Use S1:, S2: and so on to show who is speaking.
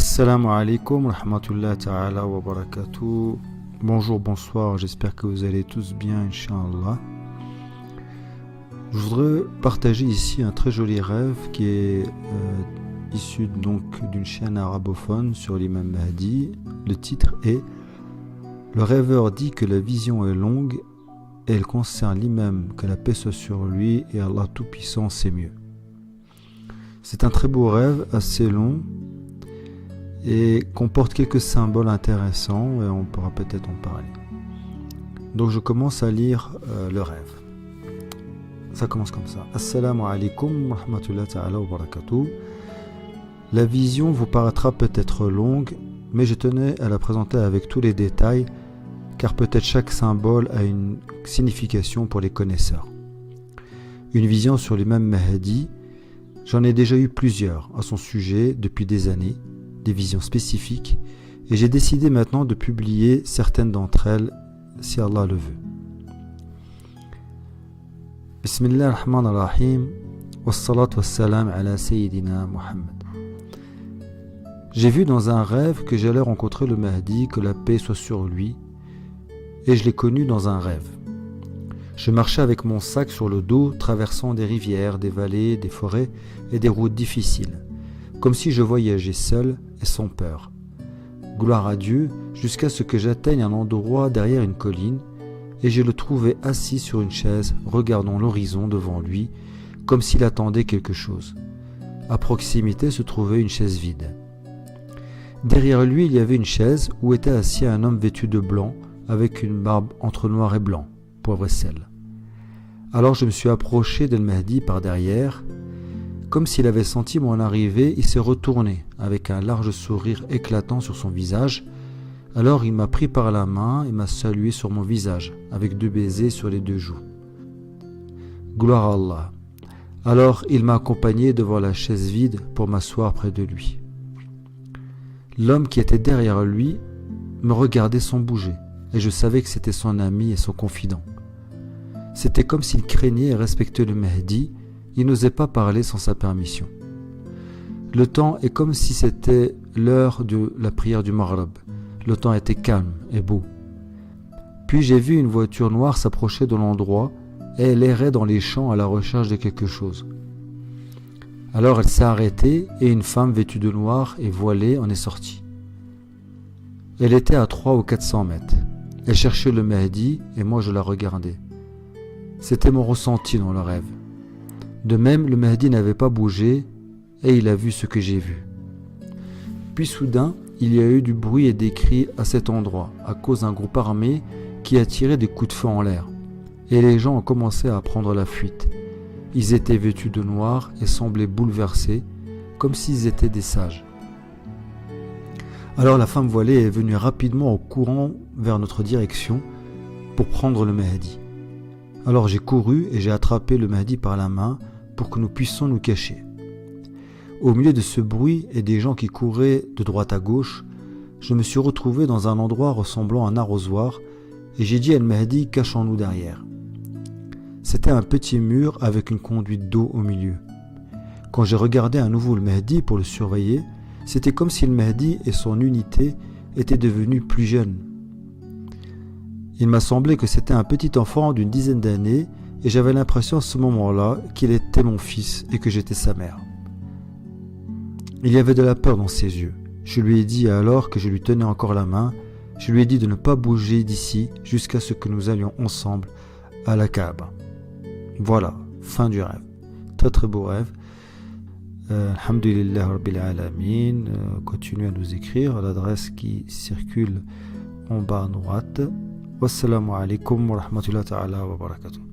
S1: Assalamu alaikum wa rahmatullahi ta'ala wa barakatuh. Bonjour, bonsoir, j'espère que vous allez tous bien, Inch'Allah. Je voudrais partager ici un très joli rêve qui est issu donc d'une chaîne arabophone sur l'imam Mahdi. Le titre est Le rêveur dit que la vision est longue et elle concerne l'imam, que la paix soit sur lui, et Allah Tout-Puissant sait mieux. C'est un très beau rêve, assez long, et comporte quelques symboles intéressants, et on pourra peut-être en parler. Donc je commence à lire le rêve. Ça commence comme ça. Assalamu alaikum wa rahmatullahi ta'ala wa barakatuh. La vision vous paraîtra peut-être longue, mais je tenais à la présenter avec tous les détails, car peut-être chaque symbole a une signification pour les connaisseurs. Une vision sur l'imam Mahdi, j'en ai déjà eu plusieurs à son sujet depuis des années, des visions spécifiques, et j'ai décidé maintenant de publier certaines d'entre elles, si Allah le veut. Bismillahirrahmanirrahim, wassalatu wassalam ala Sayyidina Muhammad. J'ai vu dans un rêve que j'allais rencontrer le Mahdi, que la paix soit sur lui, et je l'ai connu dans un rêve. Je marchais avec mon sac sur le dos, traversant des rivières, des vallées, des forêts et des routes difficiles, comme si je voyageais seul et sans peur. Gloire à Dieu, jusqu'à ce que j'atteigne un endroit derrière une colline, et je le trouvais assis sur une chaise, regardant l'horizon devant lui, comme s'il attendait quelque chose. À proximité se trouvait une chaise vide. Derrière lui, il y avait une chaise où était assis un homme vêtu de blanc, avec une barbe entre noir et blanc, poivre et sel. Alors je me suis approché d'El Mahdi par derrière. Comme s'il avait senti mon arrivée, il s'est retourné, avec un large sourire éclatant sur son visage. Alors il m'a pris par la main et m'a salué sur mon visage, avec 2 baisers sur les 2 joues. Gloire à Allah. Alors il m'a accompagné devant la chaise vide pour m'asseoir près de lui. L'homme qui était derrière lui me regardait sans bouger, et je savais que c'était son ami et son confident. C'était comme s'il craignait et respectait le Mahdi, il n'osait pas parler sans sa permission. Le temps est comme si c'était l'heure de la prière du Maghrib. Le temps était calme et beau. Puis j'ai vu une voiture noire s'approcher de l'endroit et elle errait dans les champs à la recherche de quelque chose. Alors elle s'est arrêtée et une femme vêtue de noir et voilée en est sortie. Elle était à 300 ou 400 mètres. Elle cherchait le Mahdi et moi je la regardais. C'était mon ressenti dans le rêve. De même, le Mahdi n'avait pas bougé et il a vu ce que j'ai vu. Puis soudain, il y a eu du bruit et des cris à cet endroit à cause d'un groupe armé qui a tiré des coups de feu en l'air. Et les gens ont commencé à prendre la fuite. Ils étaient vêtus de noir et semblaient bouleversés, comme s'ils étaient des sages. Alors la femme voilée est venue rapidement en courant vers notre direction pour prendre le Mahdi. Alors j'ai couru et j'ai attrapé le Mahdi par la main pour que nous puissions nous cacher. Au milieu de ce bruit et des gens qui couraient de droite à gauche, je me suis retrouvé dans un endroit ressemblant à un arrosoir et j'ai dit à El Mahdi, cachons-nous derrière. C'était un petit mur avec une conduite d'eau au milieu. Quand j'ai regardé à nouveau le Mahdi pour le surveiller, c'était comme si le Mahdi et son unité étaient devenus plus jeunes. Il m'a semblé que c'était un petit enfant d'une dizaine d'années et j'avais l'impression à ce moment-là qu'il était mon fils et que j'étais sa mère. Il y avait de la peur dans ses yeux. Je lui ai dit alors que je lui tenais encore la main, je lui ai dit de ne pas bouger d'ici jusqu'à ce que nous allions ensemble à la Kaaba. Voilà, fin du rêve. Très très beau rêve. Alhamdulillah Rabbil Alamin. Continuez à nous écrire à l'adresse qui circule en bas à droite. Wassalamu alaikum wa rahmatullahi ta'ala wa barakatuh.